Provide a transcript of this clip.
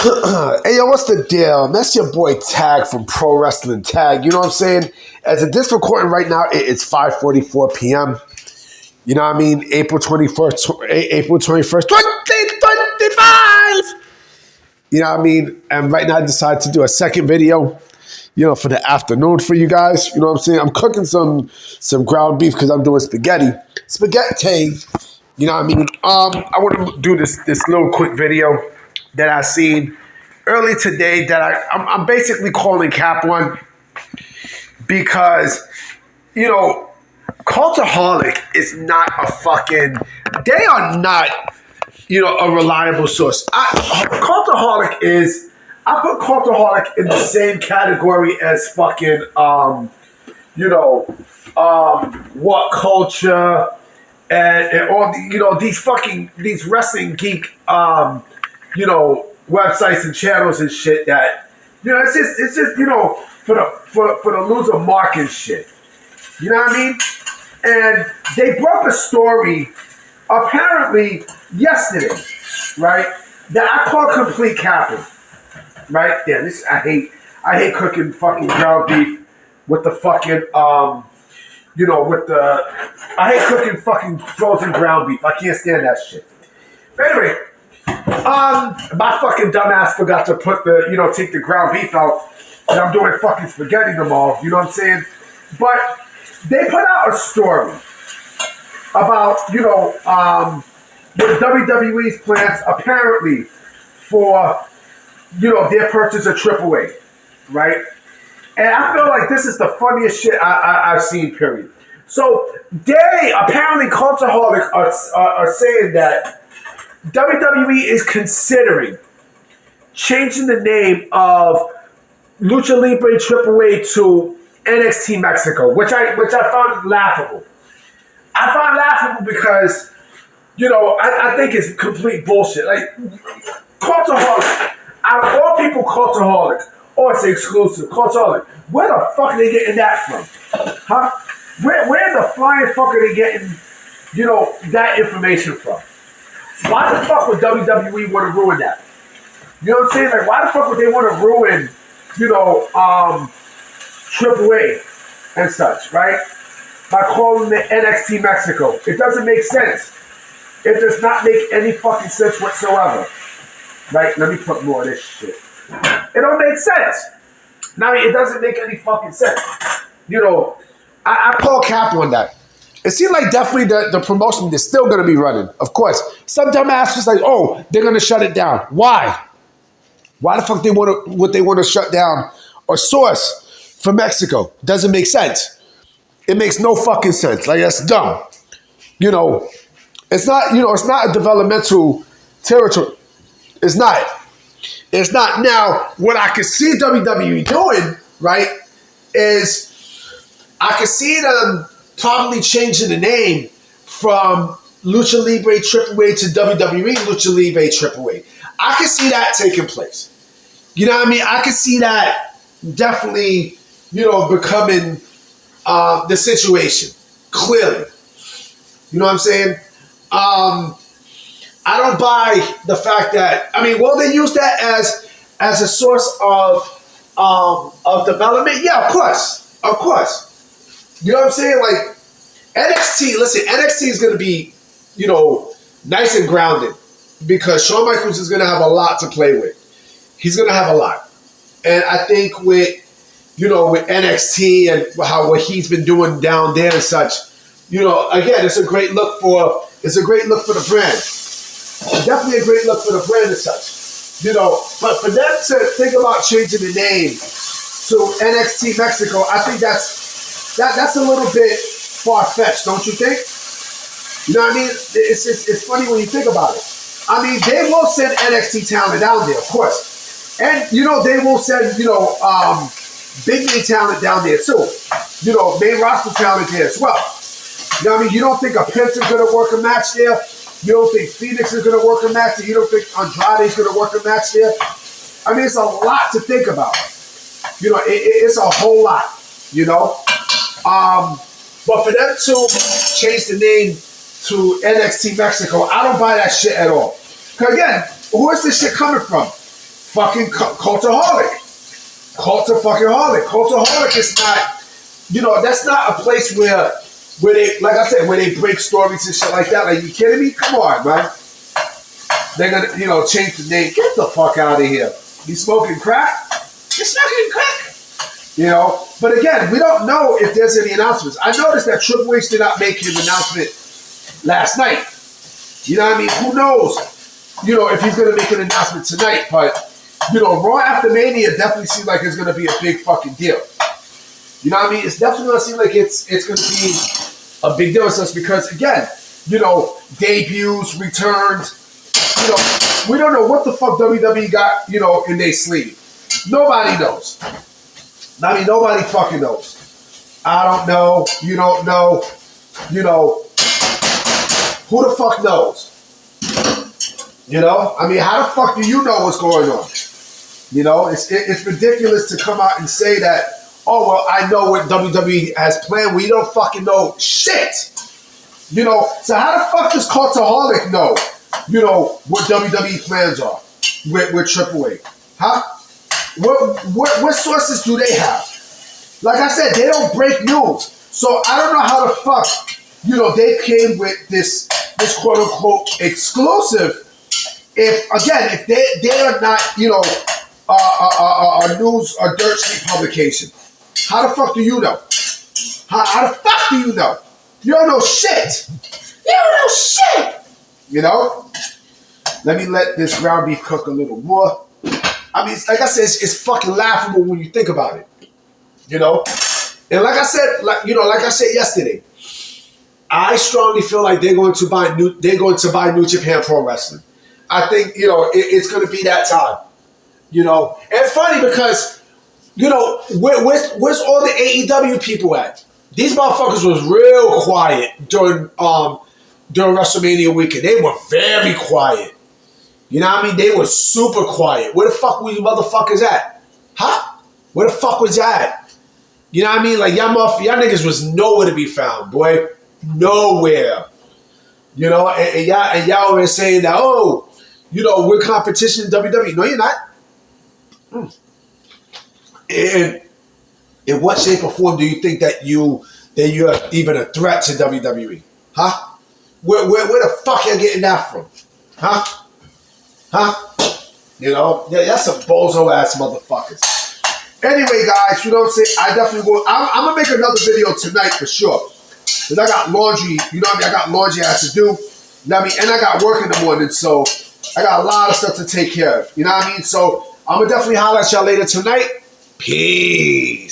Hey, yo, what's the deal? That's your boy Tag from Pro Wrestling Tag. You know what I'm saying? As of this recording right now, it's 5:44 p.m. You know what I mean? April 21st, 2025. You know what I mean? And right now I decided to do a second video, for the afternoon for you guys. You know what I'm saying? I'm cooking some ground beef because I'm doing spaghetti. Spaghetti. You know what I mean? I want to do this little quick video that I seen early today that I'm basically calling Cap One because, Cultaholic is not they are not, a reliable source. I put Cultaholic in the same category as fucking, What Culture and all these wrestling geek, websites and channels and shit that, it's just for the loser mark and shit. You know what I mean? And they broke a story apparently yesterday, right? That I call complete capping. Right? Yeah, I hate cooking fucking ground beef with the fucking I hate cooking fucking frozen ground beef. I can't stand that shit. But anyway, my fucking dumbass forgot to put take the ground beef out, and I'm doing fucking spaghetti tomorrow. You know what I'm saying? But they put out a story about the WWE's plans apparently for their purchase of AAA, right? And I feel like this is the funniest shit I've seen. Period. So they apparently Cultaholic are saying that WWE is considering changing the name of Lucha Libre AAA to NXT Mexico, which I found laughable. I find laughable because, I think it's complete bullshit. Like, Cultaholic, out of all people, Cultaholic, it's exclusive, Cultaholic, where the fuck are they getting that from? Huh? Where the flying fuck are they getting, that information from? Why the fuck would WWE want to ruin that? You know what I'm saying? Like, why the fuck would they want to ruin, AAA and such, right? By calling it NXT Mexico. It doesn't make sense. It does not make any fucking sense whatsoever. Right? Let me put more of this shit. It don't make sense. It doesn't make any fucking sense. I call Cap on that. It seemed like definitely the promotion is still going to be running, of course. Some dumbass was like, oh, they're going to shut it down. Why? Why the fuck they want to shut down or source for Mexico? Doesn't make sense. It makes no fucking sense. Like, that's dumb. It's not, it's not a developmental territory. It's not. It's not. Now, what I can see WWE doing, right, is I can see them probably changing the name from Lucha Libre AAA to WWE Lucha Libre AAA. I can see that taking place. You know what I mean? I can see that definitely, becoming the situation, clearly. You know what I'm saying? I don't buy the fact that, will they use that as a source of development? Yeah, of course. Of course. You know what I'm saying? Like, NXT is going to be, nice and grounded because Shawn Michaels is going to have a lot to play with. He's going to have a lot. And I think with NXT and what he's been doing down there and such, again, it's a great look for the brand. Definitely a great look for the brand and such. But for them to think about changing the name to NXT Mexico, I think that's a little bit far-fetched, don't you think? You know what I mean? It's funny when you think about it. They will send NXT talent down there, of course. And, they will send, big name talent down there too. Main roster talent there as well. You know what I mean? You don't think a Penta's going to work a match there? You don't think Phoenix is going to work a match there? You don't think Andrade's going to work a match there? It's a lot to think about. It's a whole lot, But for them to change the name to NXT Mexico, I don't buy that shit at all. Because again, who is this shit coming from? fucking Cultaholic. Cultaholic is not, that's not a place where they, like I said, where they break stories and shit like that. Like, you kidding me? Come on, man. They're gonna, change the name. Get the fuck out of here. You smoking crack? You're smoking crack. But again, we don't know if there's any announcements. I noticed that Triple H did not make his announcement last night. You know what I mean? Who knows, if he's going to make an announcement tonight. But, Raw after Mania definitely seems like it's going to be a big fucking deal. You know what I mean? It's definitely going to seem like it's going to be a big deal with us because, again, debuts, returns, we don't know what the fuck WWE got, in their sleeve. Nobody knows. I mean, nobody fucking knows. I don't know. You don't know. Who the fuck knows? I mean, how the fuck do you know what's going on? It's ridiculous to come out and say that, oh, well, I know what WWE has planned. We don't fucking know shit. So how the fuck does Cultaholic know, what WWE plans are with Triple H? Huh? What sources do they have? Like I said, they don't break news. So I don't know how the fuck, they came with this quote unquote exclusive. If they are not, a news or dirt sheet publication. How the fuck do you know? How the fuck do you know? You don't know shit. You don't know shit. Let me let this ground beef cook a little more. I mean, like I said, it's fucking laughable when you think about it. And like I said yesterday, I strongly feel like they're going to buy New Japan Pro Wrestling. I think, it's going to be that time. And it's funny because, where's all the AEW people at? These motherfuckers was real quiet during WrestleMania weekend. They were very quiet. You know what I mean? They were super quiet. Where the fuck were you motherfuckers at? Huh? Where the fuck was y'all? You know what I mean? Like, y'all niggas was nowhere to be found, boy. Nowhere. And y'all were saying that, oh, we're competition in WWE. No, you're not. And in what shape or form do you think that you're even a threat to WWE? Huh? Where the fuck you getting that from? Huh? That's some bozo ass motherfuckers. Anyway, guys, I definitely will. I'm gonna make another video tonight for sure. Cause I got laundry, I got laundry I have to do. And I got work in the morning, so I got a lot of stuff to take care of. You know what I mean? So I'm gonna definitely holler at y'all later tonight. Peace.